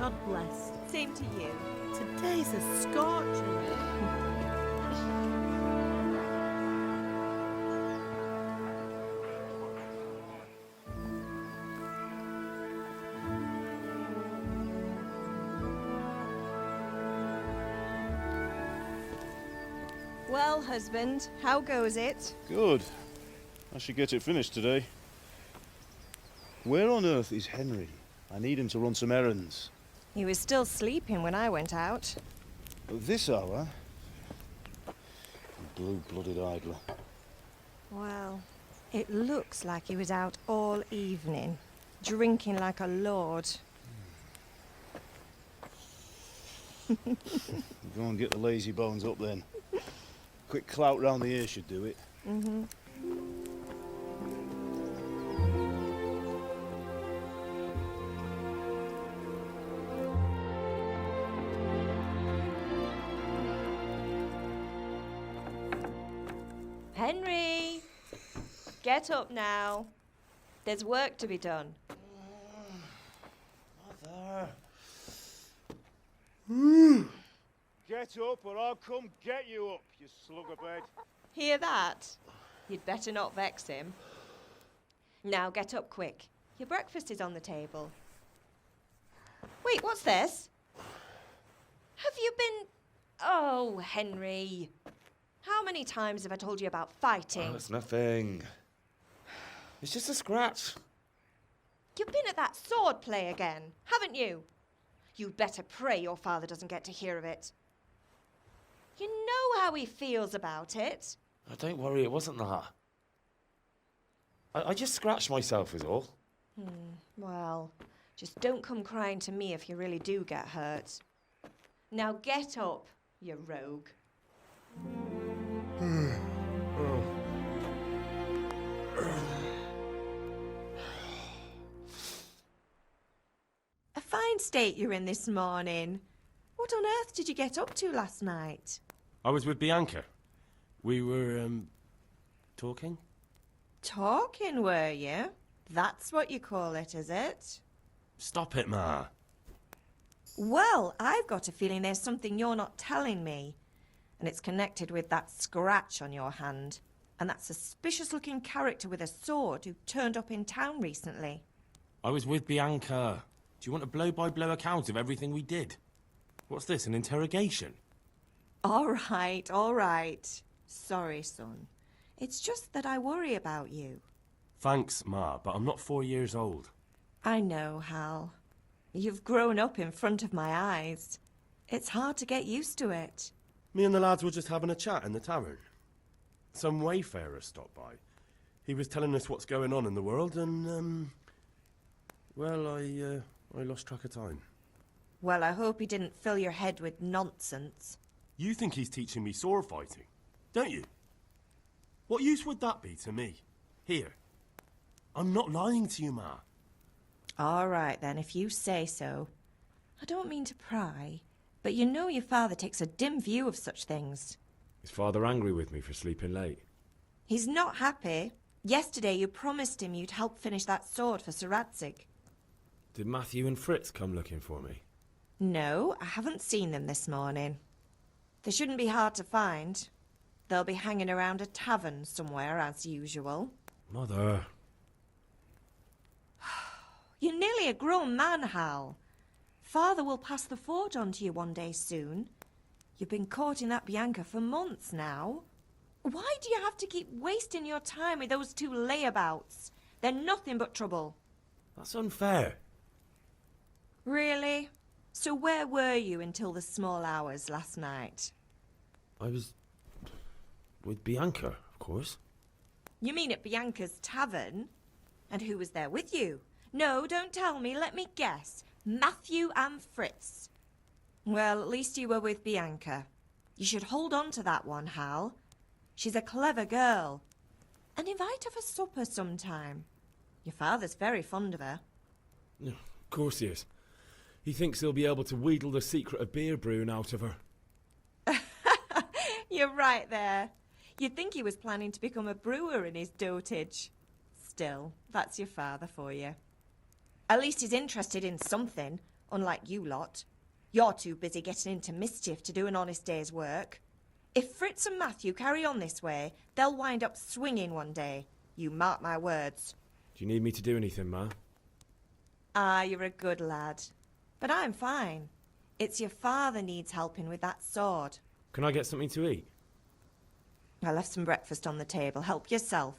God bless. Same to you. Today's a scorcher. Well, husband, how goes it? Good. I should get it finished today. Where on earth is Henry? I need him to run some errands. He was still sleeping when I went out. At this hour? Blue-blooded idler. Well, it looks like he was out all evening, drinking like a lord. Go and get the lazy bones up then. Quick clout round the ear should do it. Mm-hmm. Henry! Get up now. There's work to be done. Mother. Get up or I'll come get you up, you slugabed. Hear that? You'd better not vex him. Now get up quick. Your breakfast is on the table. Wait, what's this? Have you been... Oh, Henry. How many times have I told you about fighting? Oh, it's nothing. It's just a scratch. You've been at that sword play again, haven't you? You'd better pray your father doesn't get to hear of it. You know how he feels about it. Oh, don't worry, it wasn't that. I just scratched myself is all. Well, just don't come crying to me if you really do get hurt. Now get up, you rogue. A fine state you're in this morning. What on earth did you get up to last night? I was with Bianca. We were, talking? Talking, were you? That's what you call it, is it? Stop it, Ma. Well, I've got a feeling there's something you're not telling me. And it's connected with that scratch on your hand. And that suspicious-looking character with a sword who turned up in town recently. I was with Bianca. Do you want a blow-by-blow account of everything we did? What's this, an interrogation? All right, all right. Sorry, son. It's just that I worry about you. Thanks, Ma, but I'm not 4 years old. I know, Hal. You've grown up in front of my eyes. It's hard to get used to it. Me and the lads were just having a chat in the tavern. Some wayfarer stopped by. He was telling us what's going on in the world and, well, I lost track of time. Well, I hope he didn't fill your head with nonsense. You think he's teaching me sword fighting, don't you? What use would that be to me? Here. I'm not lying to you, Ma. All right, then, if you say so. I don't mean to pry, but you know your father takes a dim view of such things. Is Father angry with me for sleeping late? He's not happy. Yesterday you promised him you'd help finish that sword for Sir Radzig. Did Matthew and Fritz come looking for me? No, I haven't seen them this morning. They shouldn't be hard to find. They'll be hanging around a tavern somewhere, as usual. Mother. You're nearly a grown man, Hal. Father will pass the forge on to you one day soon. You've been courting that Bianca for months now. Why do you have to keep wasting your time with those two layabouts? They're nothing but trouble. That's unfair. Really? So where were you until the small hours last night? I was with Bianca, of course. You mean at Bianca's tavern? And who was there with you? No, don't tell me. Let me guess. Matthew and Fritz. Well, at least you were with Bianca. You should hold on to that one, Hal. She's a clever girl. And invite her for supper sometime. Your father's very fond of her. Of course he is. He thinks he'll be able to wheedle the secret of beer brewing out of her. You're right there. You'd think he was planning to become a brewer in his dotage. Still, that's your father for you. At least he's interested in something. unlike you lot. You're too busy getting into mischief to do an honest day's work. If Fritz and Matthew carry on this way, they'll wind up swinging one day. You mark my words. Do you need me to do anything, Ma? Ah, you're a good lad. But I'm fine. It's your father needs helping with that sword. Can I get something to eat? I left some breakfast on the table. Help yourself.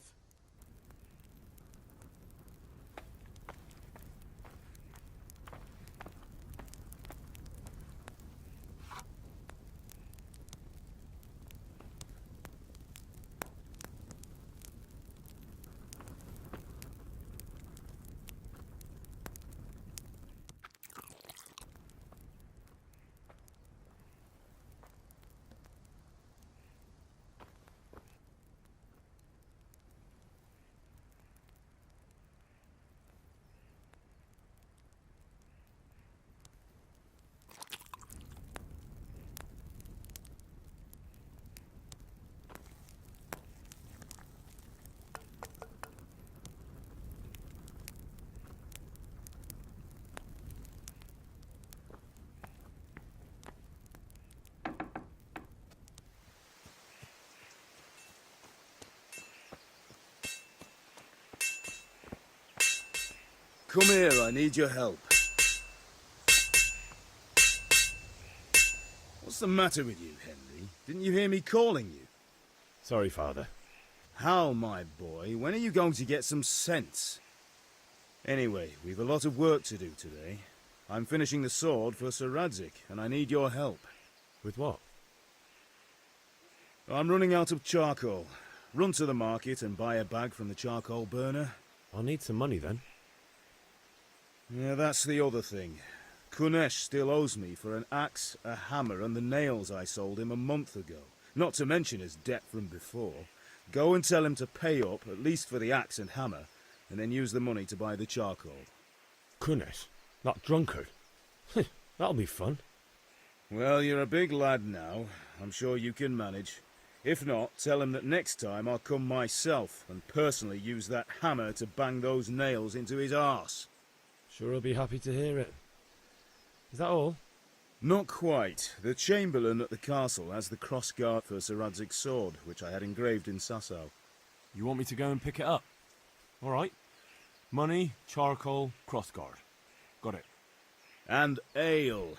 Come here, I need your help. What's the matter with you, Henry? Didn't you hear me calling you? Sorry, Father. Hal, my boy, when are you going to get some sense? Anyway, we've a lot of work to do today. I'm finishing the sword for Sir Radzig, and I need your help. With what? I'm running out of charcoal. Run to the market and buy a bag from the charcoal burner. I'll need some money then. Yeah, that's the other thing. Kunesh still owes me for an axe, a hammer, and the nails I sold him a month ago. Not to mention his debt from before. Go and tell him to pay up, at least for the axe and hammer, and then use the money to buy the charcoal. Kunesh? That drunkard? That'll be fun. Well, you're a big lad now. I'm sure you can manage. If not, tell him that next time I'll come myself and personally use that hammer to bang those nails into his arse. Sure I'll be happy to hear it. Is that all? Not quite. The Chamberlain at the castle has the crossguard for Sir Radzig's sword, which I had engraved in Sasau. You want me to go and pick it up? All right. Money, charcoal, crossguard. Got it. And ale.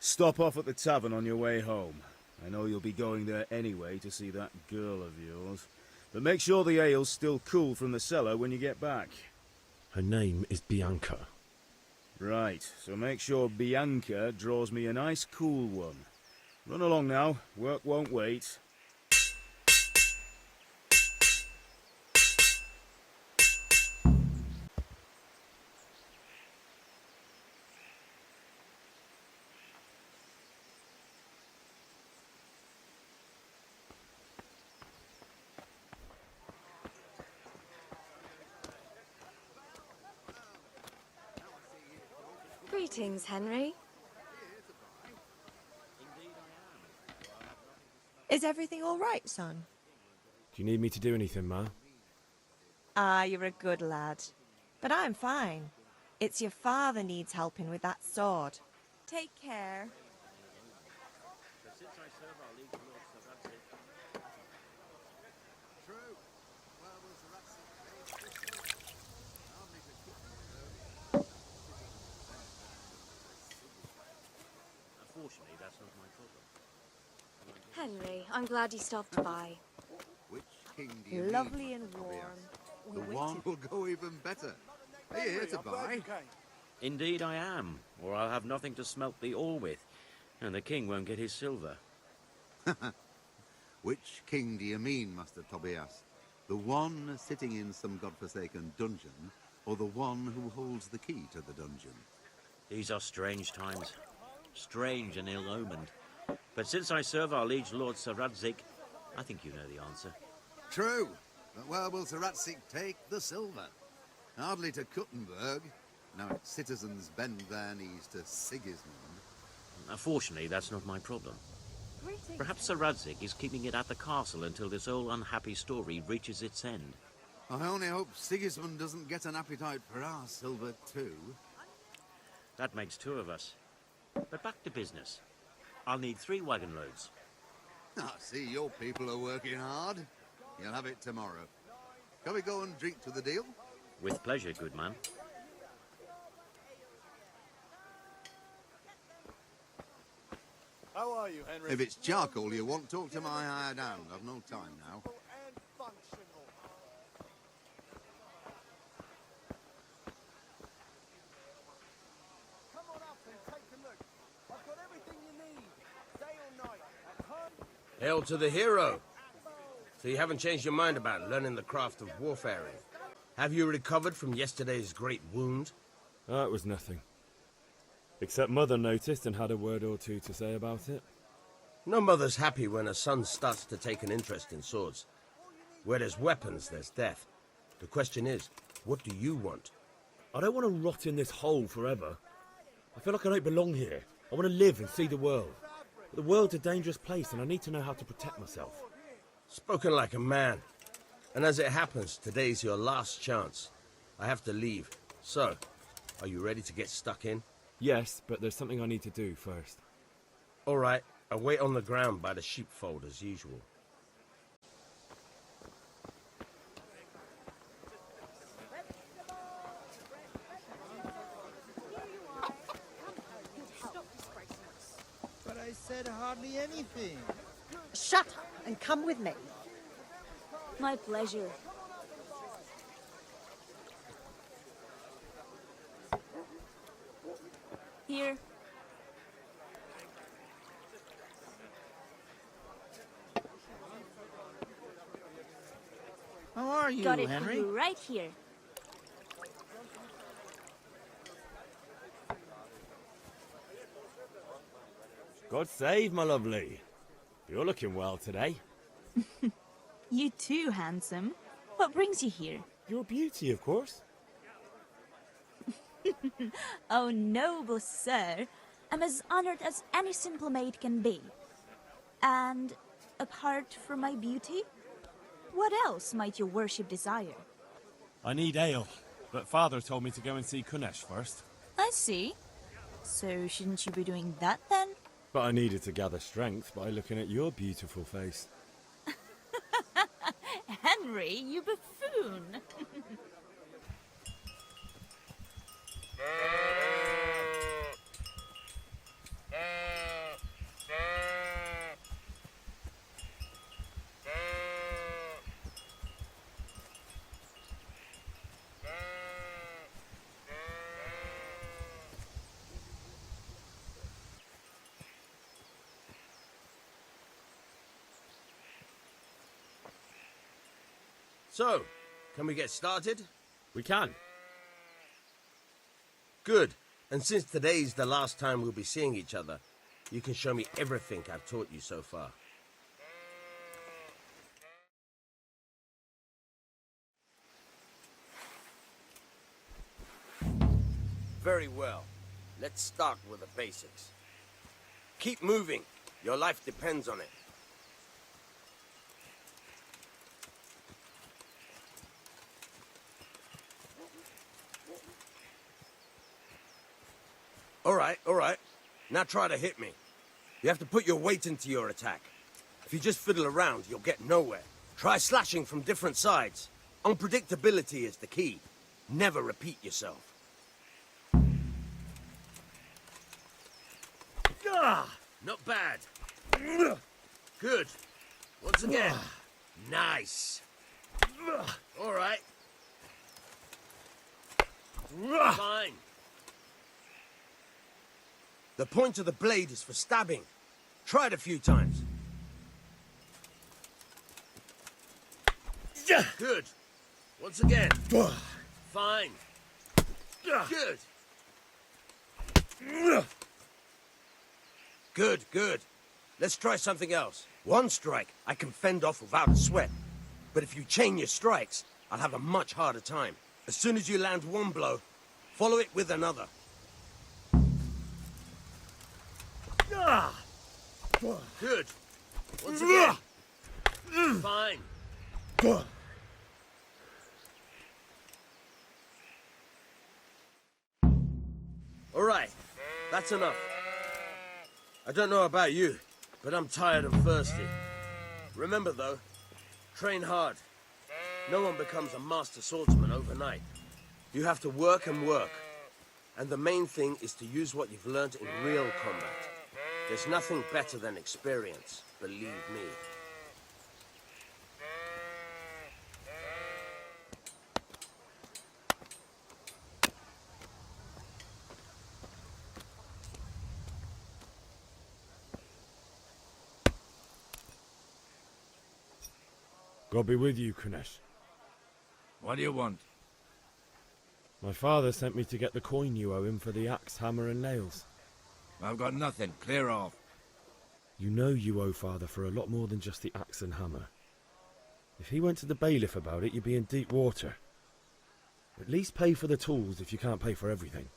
Stop off at the tavern on your way home. I know you'll be going there anyway to see that girl of yours. But make sure the ale's still cool from the cellar when you get back. Her name is Bianca. Right, so make sure Bianca draws me a nice cool one. Run along now, work won't wait. Greetings, Henry. Is everything all right, son? Do you need me to do anything, Ma? Ah, you're a good lad. But I'm fine. It's your father needs helping with that sword. Take care. Unfortunately, that's not my problem. Henry, I'm glad you stopped by. Which king do you mean, Lovely and Master warm. Tobias? We The waited. one will go even better. Are you here to buy? Indeed I am, or I'll have nothing to smelt the ore with, and the king won't get his silver. Which king do you mean, Master Tobias? The one sitting in some godforsaken dungeon, or the one who holds the key to the dungeon? These are strange times, strange and ill-omened. But since I serve our liege lord Sir Radzig, I think you know the answer. True, but where will Sir Radzig take the silver? Hardly to Kuttenberg. Now its citizens bend their knees to Sigismund. Unfortunately, that's not my problem. Greetings. Perhaps Sir Radzig is keeping it at the castle until this whole unhappy story reaches its end. I only hope Sigismund doesn't get an appetite for our silver too. That makes 2 of us. But back to business. I'll need 3 wagon loads. I see your people are working hard. You'll have it tomorrow. Can we go and drink to the deal? With pleasure, good man. How are you, Henry? If it's charcoal you want, talk to my hired hand. I've no time now. And functional. Come on up and take a look. I've got everything you need, day or night, at home. Hail to the hero. So you haven't changed your mind about learning the craft of warfaring? Have you recovered from yesterday's great wound? That was nothing. Except Mother noticed and had a word or two to say about it. No mother's happy when a son starts to take an interest in swords. Where there's weapons, there's death. The question is, what do you want? I don't want to rot in this hole forever. I feel like I don't belong here. I want to live and see the world. But the world's a dangerous place and I need to know how to protect myself. Spoken like a man. And as it happens, today's your last chance. I have to leave. So, are you ready to get stuck in? Yes, but there's something I need to do first. All right, I'll wait on the ground by the sheepfold as usual. But I said hardly anything. Shut up and come with me. My pleasure. Here. How are you, Got it Henry? for you right here. God save, my lovely. You're looking well today. You too, handsome. What brings you here? Your beauty, of course. Oh, noble sir. I'm as honored as any simple maid can be. And apart from my beauty, what else might your worship desire? I need ale, but Father told me to go and see Kunesh first. I see. So shouldn't you be doing that then? But I needed to gather strength by looking at your beautiful face. Henry, you buffoon! So, can we get started? We can. Good. And since today's the last time we'll be seeing each other, you can show me everything I've taught you so far. Very well. Let's start with the basics. Keep moving. Your life depends on it. All right. Now try to hit me. You have to put your weight into your attack. If you just fiddle around, you'll get nowhere. Try slashing from different sides. Unpredictability is the key. Never repeat yourself. Not bad. Good. Once again. Nice. All right. Fine. The point of the blade is for stabbing. Try it a few times. Good. Once again. Fine. Good. Good. Let's try something else. One strike I can fend off without a sweat. But if you chain your strikes, I'll have a much harder time. As soon as you land one blow, follow it with another. Good. Once again. Fine. All right. That's enough. I don't know about you, but I'm tired and thirsty. Remember, though, train hard. No one becomes a master swordsman overnight. You have to work and work. And the main thing is to use what you've learned in real combat. There's nothing better than experience, believe me. God be with you, Kunesh. What do you want? My father sent me to get the coin you owe him for the axe, hammer and nails. I've got nothing. Clear off. You know you owe father for a lot more than just the axe and hammer. If he went to the bailiff about it, you'd be in deep water. At least pay for the tools if you can't pay for everything.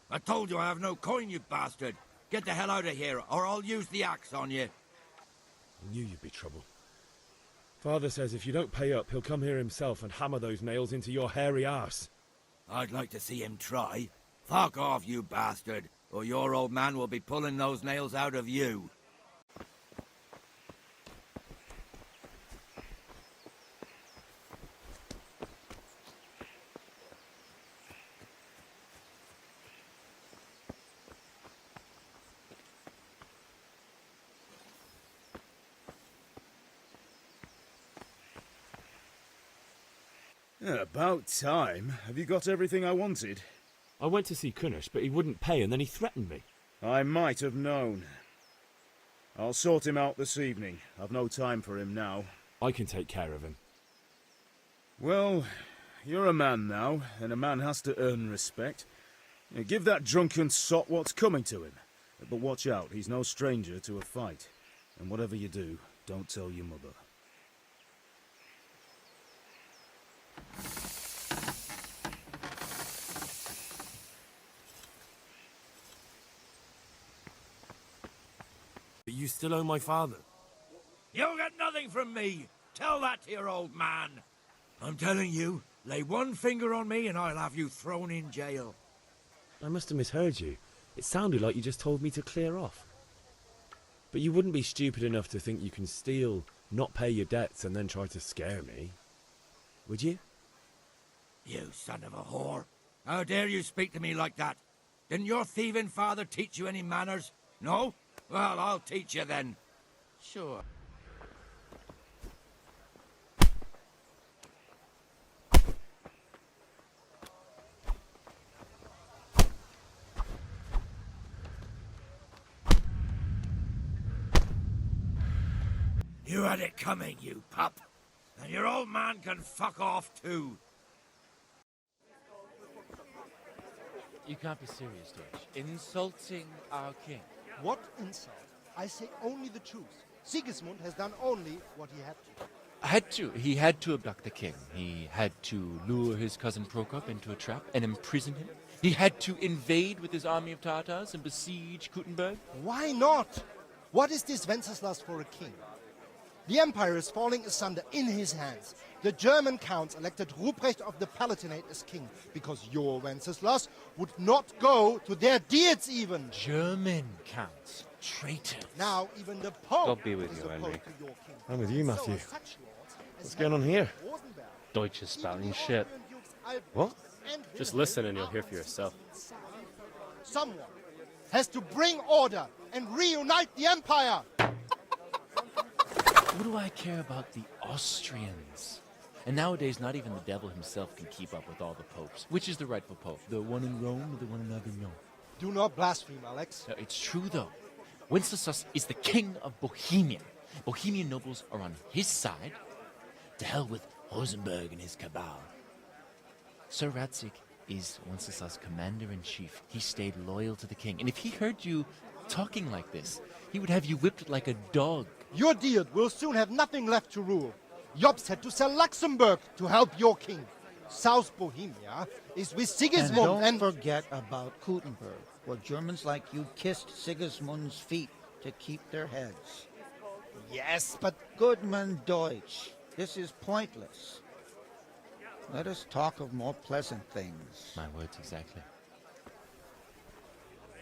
I told you I have no coin, you bastard. Get the hell out of here, or I'll use the axe on you. I knew you'd be trouble. Father says if you don't pay up, he'll come here himself and hammer those nails into your hairy arse. I'd like to see him try. Fuck off, you bastard, or your old man will be pulling those nails out of you. About time. Have you got everything I wanted? I went to see Kunesh, but he wouldn't pay and then he threatened me. I might have known. I'll sort him out this evening. I've no time for him now. I can take care of him. Well, you're a man now, and a man has to earn respect. Give that drunken sot what's coming to him. But watch out, he's no stranger to a fight. And whatever you do, don't tell your mother. But you still owe my father. You'll get nothing from me. Tell that to your old man. I'm telling you, lay one finger on me and I'll have you thrown in jail. I must have misheard you. It sounded like you just told me to clear off. But you wouldn't be stupid enough to think you can steal, not pay your debts, and then try to scare me. Would you? You son of a whore. How dare you speak to me like that? Didn't your thieving father teach you any manners? No? Well, I'll teach you then. Sure. You had it coming, you pup. And your old man can fuck off too. You can't be serious, Deutsch. Insulting our king. What insult? I say only the truth. Sigismund has done only what he had to. He had to abduct the king. He had to lure his cousin Prokop into a trap and imprison him. He had to invade with his army of Tartars and besiege Kuttenberg. Why not? What is this Wenceslas for a king? The empire is falling asunder in his hands. The German counts elected Ruprecht of the Palatinate as king because your Wenceslas would not go to their deeds even. German counts. Traitors. Now even the Pope God be with is you, opposed Henry. to your king. I'm with you, Matthew. So such lords as What's going on here? Rosenberg, Deutsch is spouting even shit. the Dukes Albrecht What? and Just Wilhelm listen and you'll are hear for on yourself. Sigismund's side. Someone has to bring order and reunite the empire. What do I care about the Austrians? And nowadays, not even the devil himself can keep up with all the popes. Which is the rightful pope? The one in Rome or the one in Avignon? Do not blaspheme, Alex. No, it's true, though. Wenceslas is the king of Bohemia. Bohemian nobles are on his side. To hell with Rosenberg and his cabal. Sir Radzik is Wenceslas' commander-in-chief. He stayed loyal to the king. And if he heard you talking like this, he would have you whipped like a dog. Your Diet will soon have nothing left to rule. Jobst had to sell Luxembourg to help your king. South Bohemia is with Sigismund and don't forget about Kuttenberg, where Germans like you kissed Sigismund's feet to keep their heads. Yes, but Goodman Deutsch, this is pointless. Let us talk of more pleasant things. My words exactly.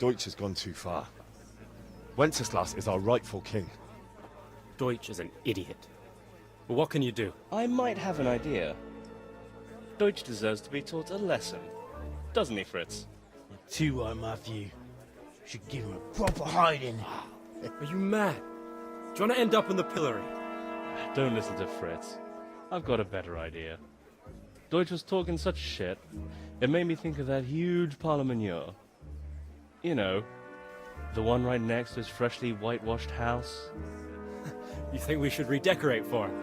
Deutsch has gone too far. Wenceslas is our rightful king. Deutsch is an idiot. But what can you do? I might have an idea. Deutsch deserves to be taught a lesson. Doesn't he, Fritz? Too right, Matthew. Should give him a proper hiding. Are you mad? Do you want to end up in the pillory? Don't listen to Fritz. I've got a better idea. Deutsch was talking such shit, it made me think of that huge parliament. You know, the one right next to his freshly whitewashed house. You think we should redecorate for him?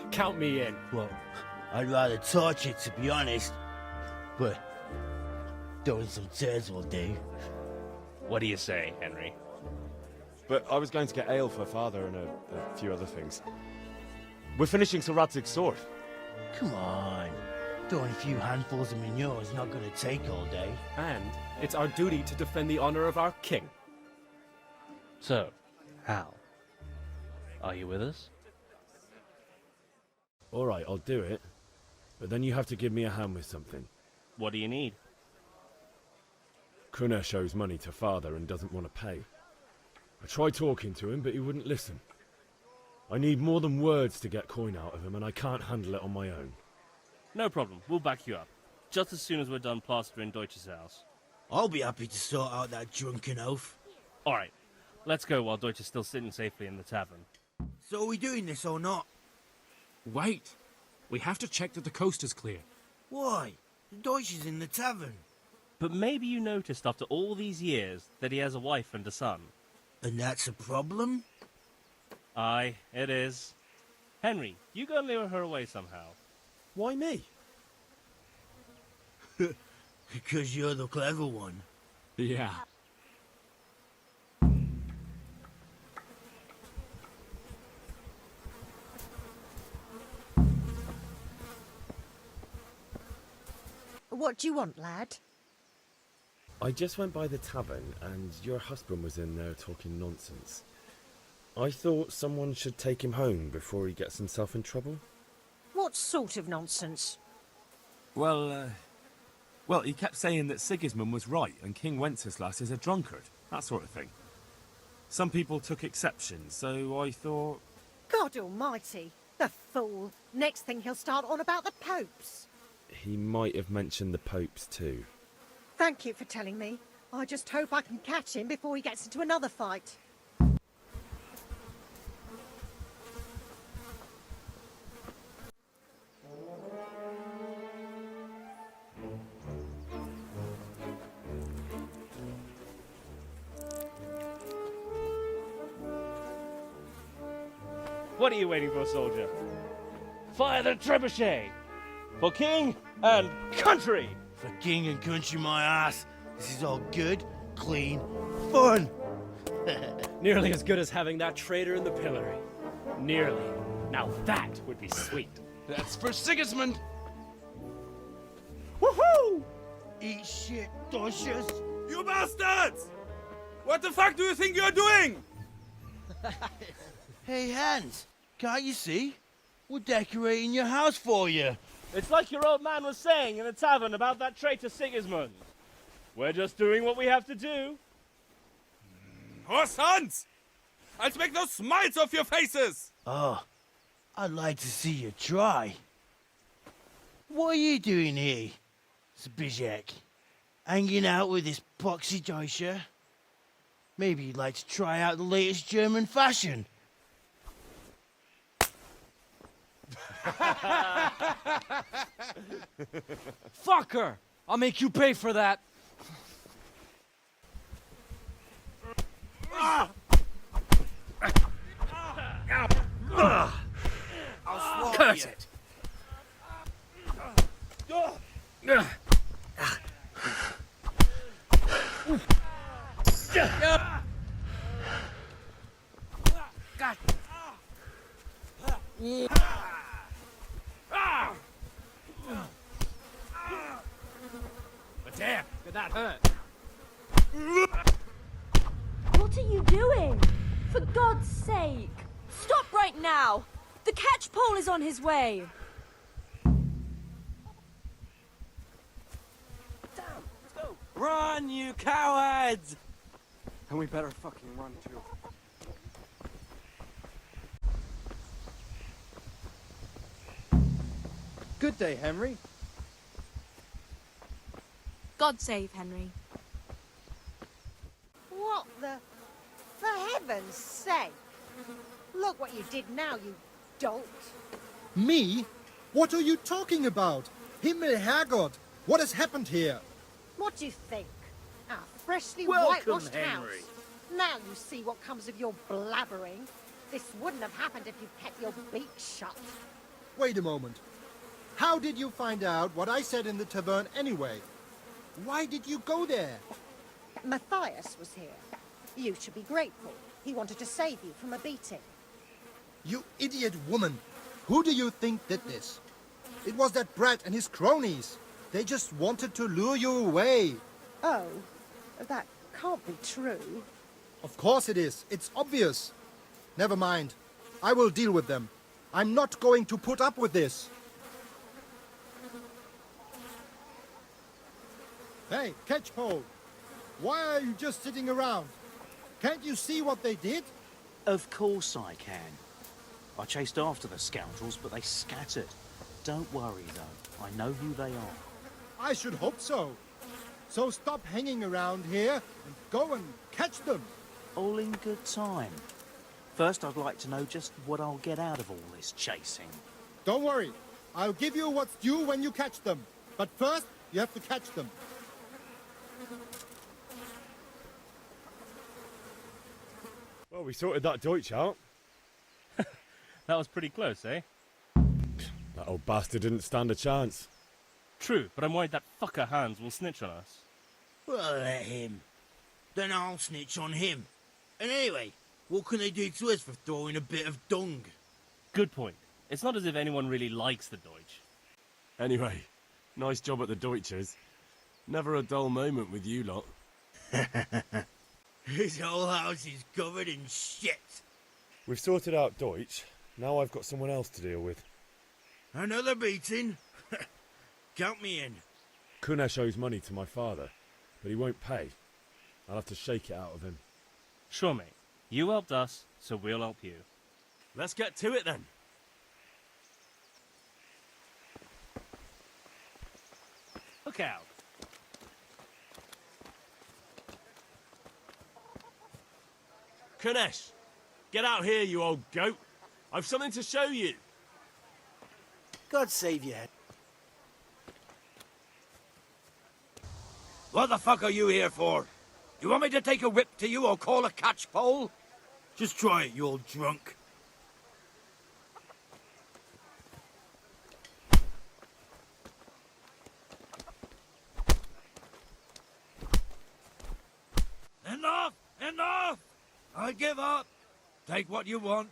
Count me in. Well, I'd rather torch it, to be honest. But throwing some turds will do. What do you say, Henry? But I was going to get ale for Father and a few other things. We're finishing Sir Radzig's sword. Come on. Throwing a few handfuls of manure is not going to take all day. And it's our duty to defend the honor of our king. So, Hal, are you with us? All right, I'll do it. But then you have to give me a hand with something. What do you need? Kunesh owes money to Father and doesn't want to pay. I tried talking to him, but he wouldn't listen. I need more than words to get coin out of him, and I can't handle it on my own. No problem, we'll back you up. Just as soon as we're done plastering Deutsch's house. I'll be happy to sort out that drunken oaf. Alright, let's go while Deutsch is still sitting safely in the tavern. So are we doing this or not? Wait. We have to check that the coast is clear. Why? The Deutsch is in the tavern. But maybe you noticed after all these years that he has a wife and a son. And that's a problem? Aye, it is. Henry, you go and lure her away somehow. Why me? Because you're the clever one. Yeah. What do you want, lad? I just went by the tavern, and your husband was in there talking nonsense. I thought someone should take him home before he gets himself in trouble. What sort of nonsense? Well, he kept saying that Sigismund was right and King Wenceslas is a drunkard. That sort of thing. Some people took exception, so I thought... God almighty, the fool. Next thing he'll start on about the popes. He might have mentioned the popes too. Thank you for telling me. I just hope I can catch him before he gets into another fight. What are you waiting for, soldier? Fire the trebuchet! For king and country! For king and country, my ass. This is all good, clean, fun. Nearly as good as having that traitor in the pillory. Nearly. Now that would be sweet. That's for Sigismund. Woohoo! Eat shit, Deutsches. You bastards! What the fuck do you think you're doing? Hey, Hans, can't you see? We're decorating your house for you. It's like your old man was saying in the tavern about that traitor Sigismund. We're just doing what we have to do. Horse Hans! I'll make those smiles off your faces! Oh, I'd like to see you try. What are you doing here, Zbigniew? Hanging out with this poxy Deutscher? Maybe you'd like to try out the latest German fashion. Fucker! I'll make you pay for that. I'll Curse it! God. But damn, did that hurt? What are you doing? For God's sake! Stop right now! The catchpole is on his way! Run, you cowards! And we better fucking run, too. Good day, Henry. God save Henry. What the... For heaven's sake! Look what you did now, you dolt. Me? What are you talking about? Himmel Herrgott! What has happened here? What do you think? Our freshly Welcome, whitewashed Henry. house. Now you see what comes of your blabbering. This wouldn't have happened if you kept your beak shut. Wait a moment. How did you find out what I said in the tavern anyway? Why did you go there? Matthias was here. You should be grateful. He wanted to save you from a beating. You idiot woman! Who do you think did this? It was that brat and his cronies. They just wanted to lure you away. Oh, that can't be true. Of course it is. It's obvious. Never mind. I will deal with them. I'm not going to put up with this. Hey, Catchpole! Why are you just sitting around? Can't you see what they did? Of course I can. I chased after the scoundrels, but they scattered. Don't worry, though. I know who they are. I should hope so. So stop hanging around here and go and catch them. All in good time. First, I'd like to know just what I'll get out of all this chasing. Don't worry. I'll give you what's due when you catch them. But first, you have to catch them. Well, we sorted that Deutsch out. That was pretty close, eh? That old bastard didn't stand a chance. True, but I'm worried that fucker Hans will snitch on us. Well, let him. Then I'll snitch on him. And anyway, what can they do to us for throwing a bit of dung? Good point. It's not as if anyone really likes the Deutsch. Anyway, nice job at the Deutsches. Never a dull moment with you lot. His whole house is covered in shit. We've sorted out Deutsch. Now I've got someone else to deal with. Another beating? Count me in. Kunesh owes money to my father, but he won't pay. I'll have to shake it out of him. Sure, mate. You helped us, so we'll help you. Let's get to it, then. Look out. Kunesh, get out here, you old goat. I've something to show you. God save you. What the fuck are you here for? You want me to take a whip to you or call a catchpole? Just try it, you old drunk. Enough! Enough! I give up. Take what you want.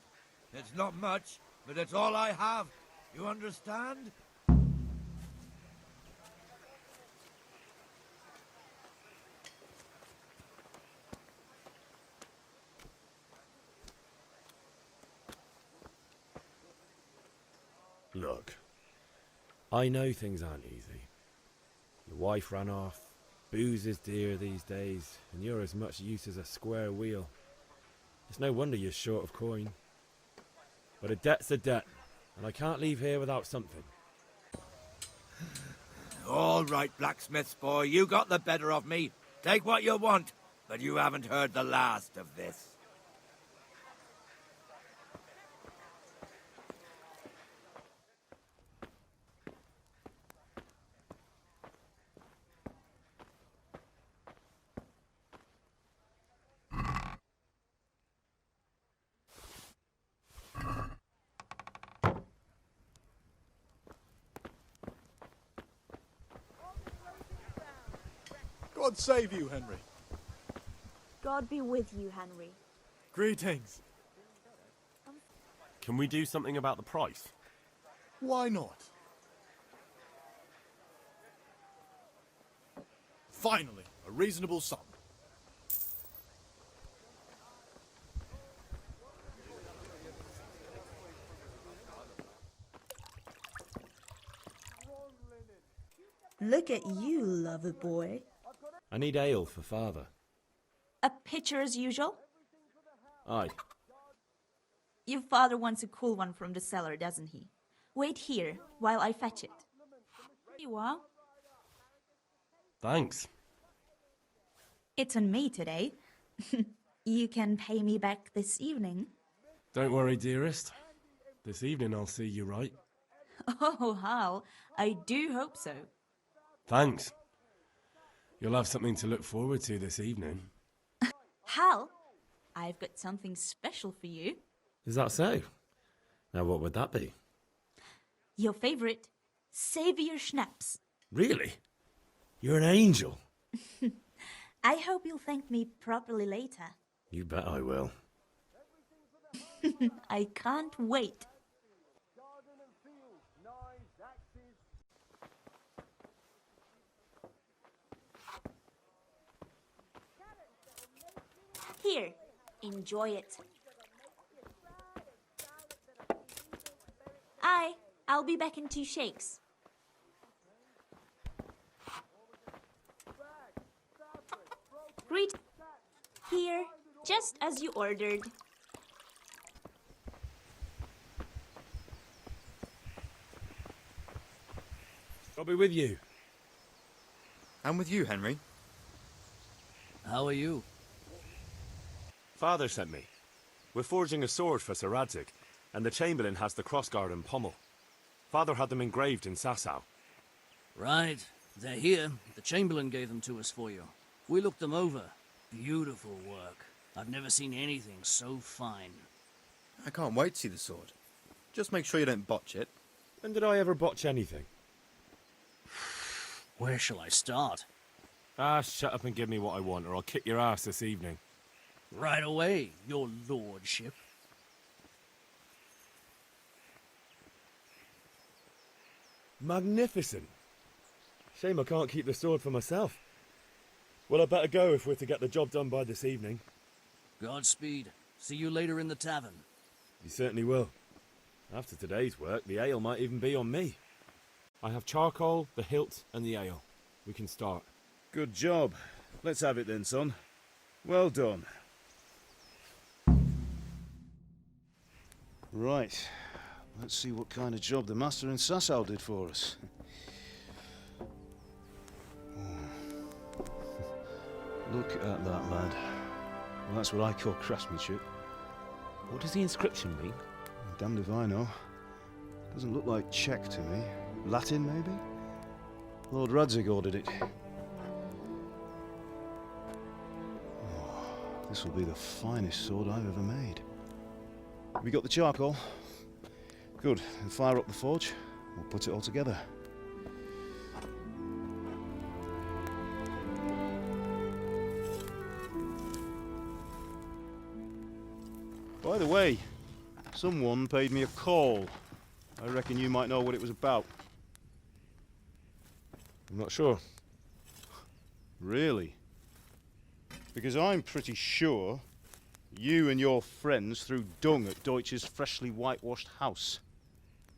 It's not much, but it's all I have. You understand? Look, I know things aren't easy. Your wife ran off, booze is dear these days, and you're as much use as a square wheel. It's no wonder you're short of coin. But a debt's a debt, and I can't leave here without something. All right, blacksmith's boy, you got the better of me. Take what you want, but you haven't heard the last of this. God save you, Henry. God be with you, Henry. Greetings. Can we do something about the price? Why not? Finally, a reasonable sum. Look at you, lover boy. I need ale for father. A pitcher as usual? Aye. Your father wants a cool one from the cellar, doesn't he? Wait here while I fetch it. Here you are. Thanks. It's on me today. You can pay me back this evening. Don't worry, dearest. This evening I'll see you right. Oh, Hal, I do hope so. Thanks. You'll have something to look forward to this evening. Hal, I've got something special for you. Is that so? Now what would that be? Your favorite, Savior Schnapps. Really? You're an angel. I hope you'll thank me properly later. You bet I will. I can't wait. Here, enjoy it. I'll be back in 2 shakes. Greet. Here, just as you ordered. I'll be with you. I'm with you, Henry. How are you? Father sent me. We're forging a sword for Sir Radzig, and the Chamberlain has the crossguard and pommel. Father had them engraved in Sasau. Right. They're here. The Chamberlain gave them to us for you. We looked them over. Beautiful work. I've never seen anything so fine. I can't wait to see the sword. Just make sure you don't botch it. When did I ever botch anything? Where shall I start? Shut up and give me what I want, or I'll kick your ass this evening. Right away, your lordship. Magnificent. Shame I can't keep the sword for myself. Well, I better go if we're to get the job done by this evening. Godspeed. See you later in the tavern. You certainly will. After today's work, the ale might even be on me. I have charcoal, the hilt, and the ale. We can start. Good job. Let's have it then, son. Well done. Right. Let's see what kind of job the master in Sasau did for us. Look at that, lad. Well, that's what I call craftsmanship. What does the inscription mean? Damned if I know. Doesn't look like Czech to me. Latin, maybe? Lord Radzig ordered it. Oh, this will be the finest sword I've ever made. We got the charcoal? Good. Then fire up the forge. We'll put it all together. By the way, someone paid me a call. I reckon you might know what it was about. I'm not sure. Really? Because I'm pretty sure you and your friends threw dung at Deutsch's freshly whitewashed house.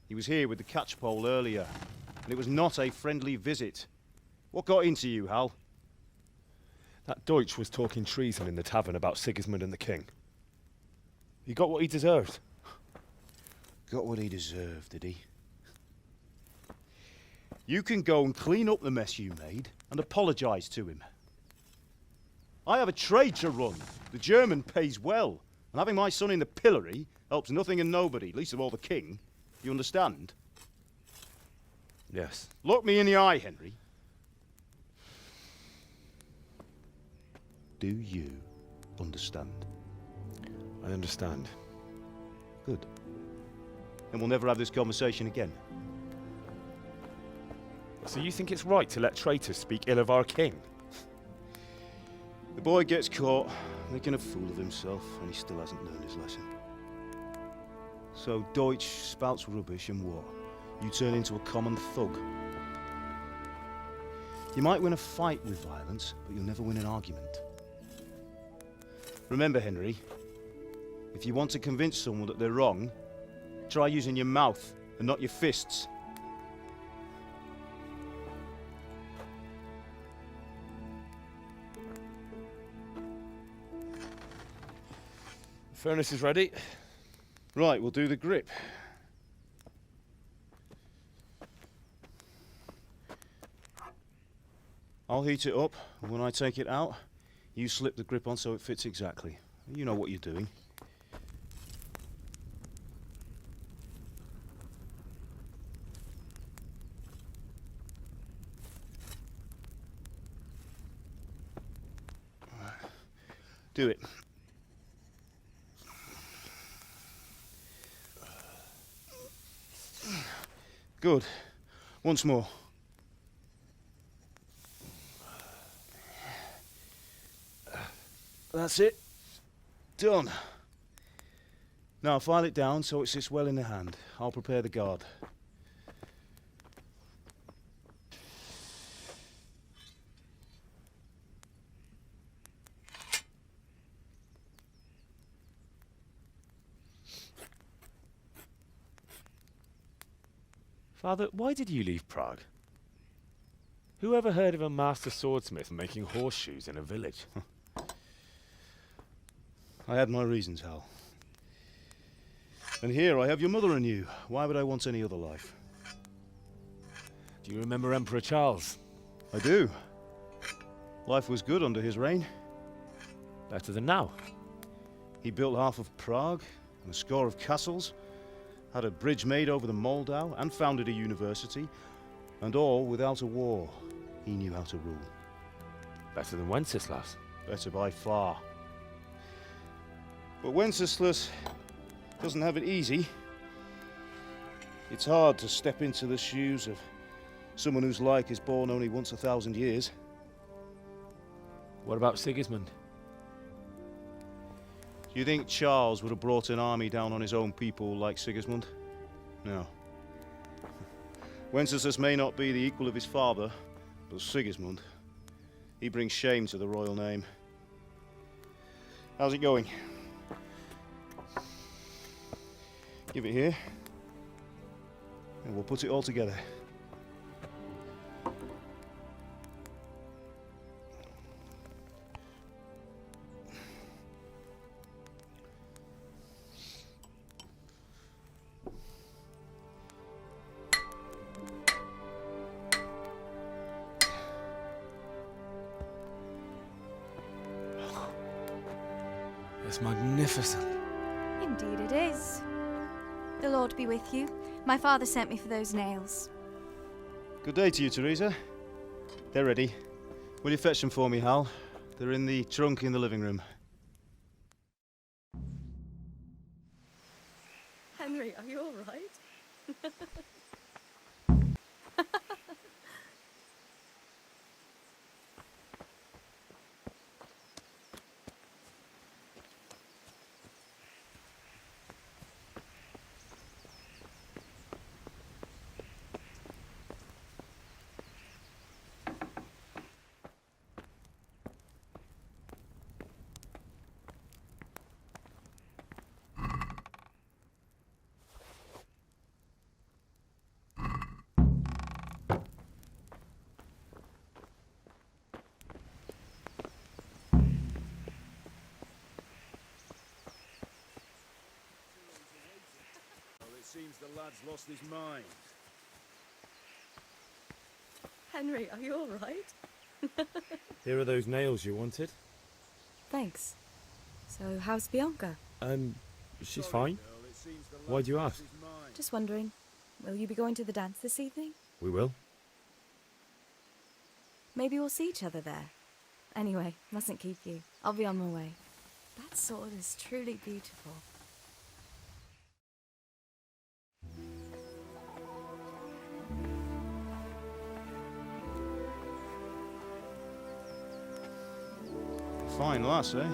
He was here with the catchpole earlier, and it was not a friendly visit. What got into you, Hal? That Deutsch was talking treason in the tavern about Sigismund and the king. He got what he deserved. Got what he deserved, did he? You can go and clean up the mess you made and apologise to him. I have a trade to run. The German pays well, and having my son in the pillory helps nothing and nobody, least of all the king. You understand? Yes. Look me in the eye, Henry. Do you understand? I understand. Good. Then we'll never have this conversation again. So you think it's right to let traitors speak ill of our king? The boy gets caught, making a fool of himself, and he still hasn't learned his lesson. So Deutsch spouts rubbish, and what? You turn into a common thug. You might win a fight with violence, but you'll never win an argument. Remember, Henry, if you want to convince someone that they're wrong, try using your mouth and not your fists. Furnace is ready. Right, we'll do the grip. I'll heat it up, and when I take it out, you slip the grip on so it fits exactly. You know what you're doing. Do it. Good. Once more. That's it. Done. Now file it down so it sits well in the hand. I'll prepare the guard. Father, why did you leave Prague? Who ever heard of a master swordsmith making horseshoes in a village? I had my reasons, Hal. And here I have your mother and you. Why would I want any other life? Do you remember Emperor Charles? I do. Life was good under his reign. Better than now. He built half of Prague and a score of castles, had a bridge made over the Moldau, and founded a university, and all without a war. He knew how to rule. Better than Wenceslas. Better by far. But Wenceslas doesn't have it easy. It's hard to step into the shoes of someone whose like is born only once 1,000 years. What about Sigismund? Do you think Charles would have brought an army down on his own people like Sigismund? No. Wenceslas may not be the equal of his father, but Sigismund, he brings shame to the royal name. How's it going? Give it here, and we'll put it all together. It's magnificent. Indeed it is. The Lord be with you. My father sent me for those nails. Good day to you, Teresa. They're ready. Will you fetch them for me, Hal? They're in the trunk in the living room. Henry, are you all right? Seems the lad's lost his mind. Henry, are you all right? Here are those nails you wanted. Thanks. So, how's Bianca? She's fine. Why do you ask? Just wondering, will you be going to the dance this evening? We will. Maybe we'll see each other there. Anyway, mustn't keep you. I'll be on my way. That sword is truly beautiful. Fine lass, eh?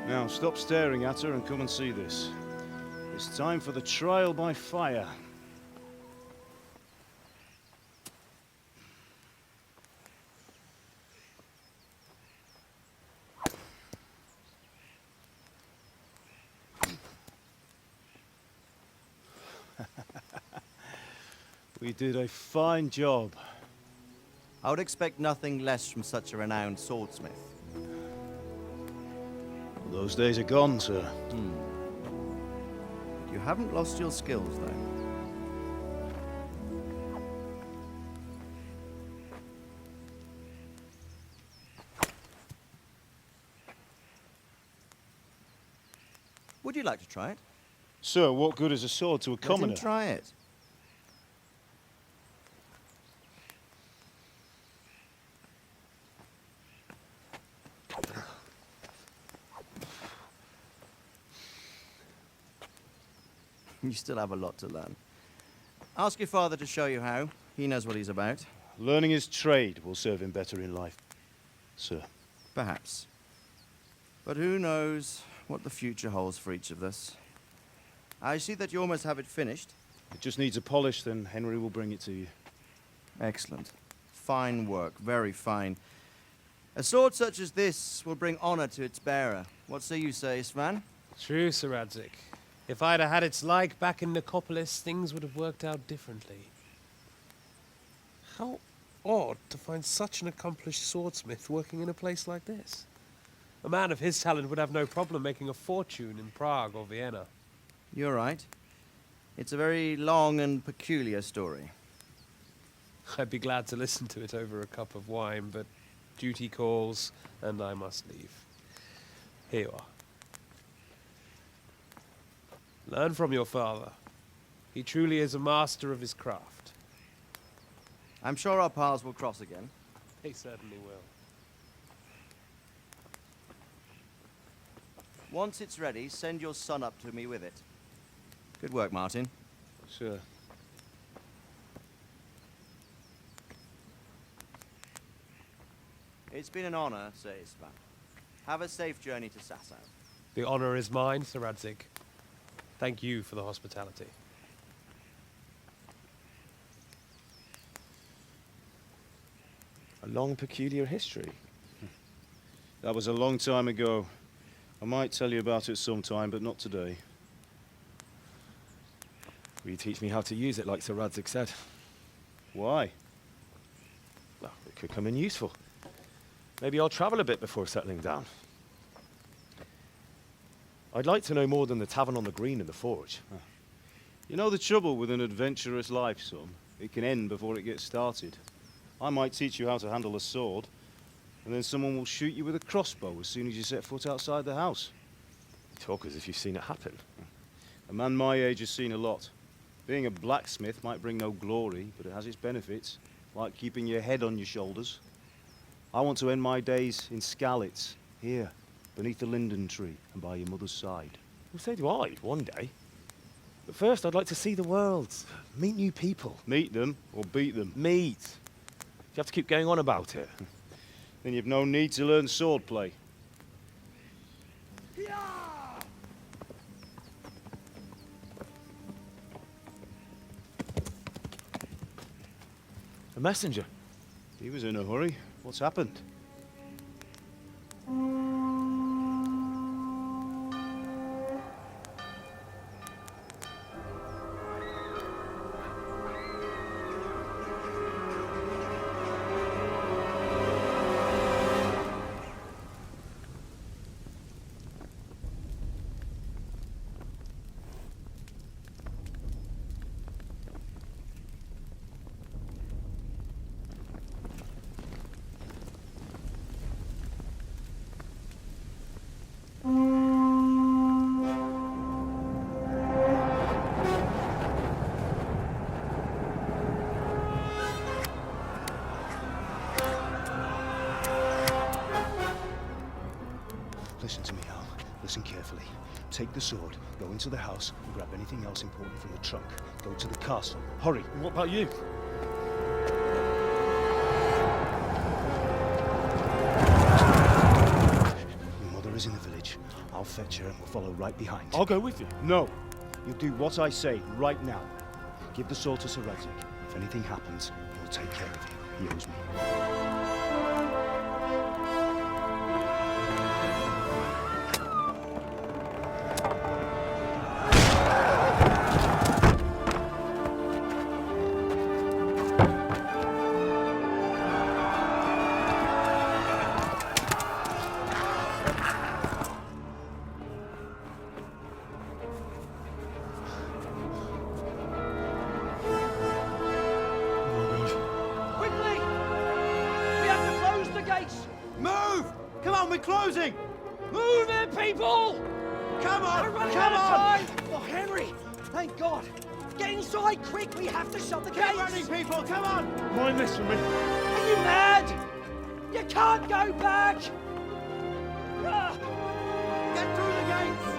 Now, stop staring at her and come and see this. It's time for the trial by fire. We did a fine job. I would expect nothing less from such a renowned swordsmith. those days are gone, sir. You haven't lost your skills, though. Would you like to try it? Sir, what good is a sword to a commoner? Let him try it. You still have a lot to learn. Ask your father to show you how. He knows what he's about. Learning his trade will serve him better in life, sir. Perhaps. But who knows what the future holds for each of us. I see that you almost have it finished. It just needs a polish, then Henry will bring it to you. Excellent. Fine work, very fine. A sword such as this will bring honor to its bearer. What say you, Svan? True, Sir Radzik. If I'd have had its like back in Nicopolis, things would have worked out differently. How odd to find such an accomplished swordsmith working in a place like this. A man of his talent would have no problem making a fortune in Prague or Vienna. You're right. It's a very long and peculiar story. I'd be glad to listen to it over a cup of wine, but duty calls, and I must leave. Here you are. Learn from your father. He truly is a master of his craft. I'm sure our paths will cross again. They certainly will. Once it's ready, send your son up to me with it. Good work, Martin. Sure. It's been an honor, Sir Isvan. Have a safe journey to Sasau. The honor is mine, Sir Radzik. Thank you for the hospitality. A long, peculiar history. That was a long time ago. I might tell you about it sometime, but not today. Will you teach me how to use it, like Sir Radzik said? Why? Well, it could come in useful. Maybe I'll travel a bit before settling down. I'd like to know more than the tavern on the green and the forge. You know the trouble with an adventurous life, son? It can end before it gets started. I might teach you how to handle a sword, and then someone will shoot you with a crossbow as soon as you set foot outside the house. You talk as if you've seen it happen. A man my age has seen a lot. Being a blacksmith might bring no glory, but it has its benefits, like keeping your head on your shoulders. I want to end my days in Skalitz, here, beneath the linden tree and by your mother's side. Well, so do I, one day. But first, I'd like to see the world, meet new people. Meet them or beat them? Meet. You have to keep going on about it. Then you've no need to learn swordplay. A messenger. He was in a hurry. What's happened? Listen to me, Al. Listen carefully. Take the sword, go into the house, and grab anything else important from the trunk. Go to the castle. Hurry. And what about you? Your mother is in the village. I'll fetch her and we'll follow right behind. I'll go with you. No. You'll do what I say right now. Give the sword to Sir Radzik. If anything happens, he'll take care of you. He owes me. we're closing! Move it, people! Come on! We're running Come out of on! time! Oh, Henry! Thank God! Get inside, quick! We have to shut the gates! Get running, people! Come on! Mind this for me. Are you mad? You can't go back! Ah! Get through the gates!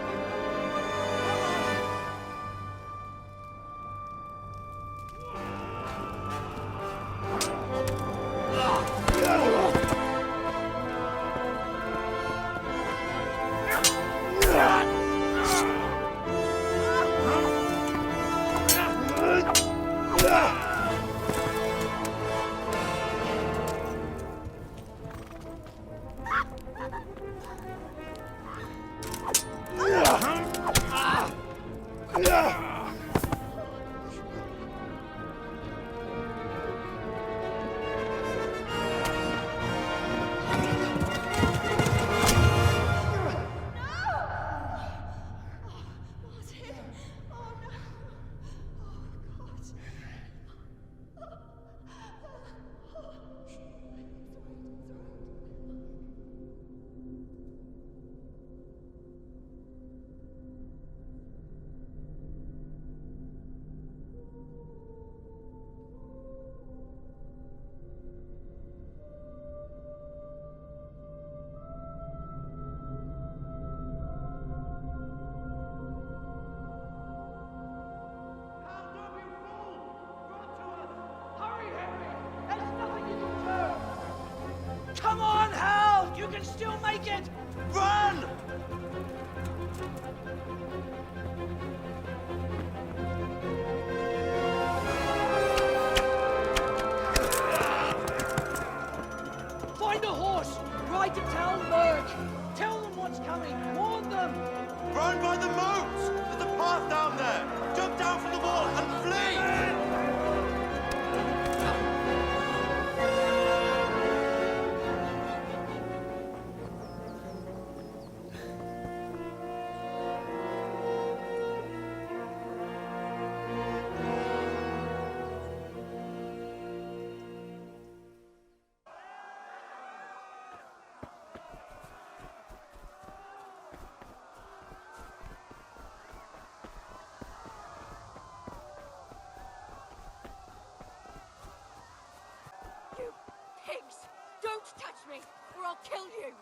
Come on, Hal! You can still make it! Run! Find a horse! Ride to town, Merc! Tell them what's coming! Warn them! Run by the moat! There's a path down there! Jump down from the wall and flee! You pigs! Don't touch me, or I'll kill you!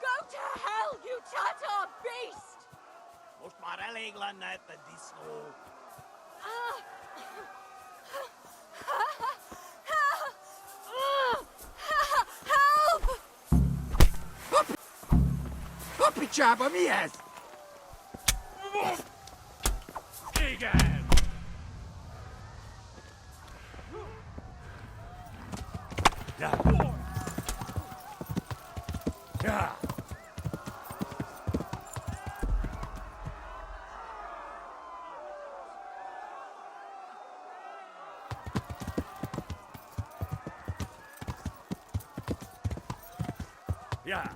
Go to hell, you Tatar beast! Moest maar regelen net de disco. Help! Puppy chopper me ass! Egan! Yeah.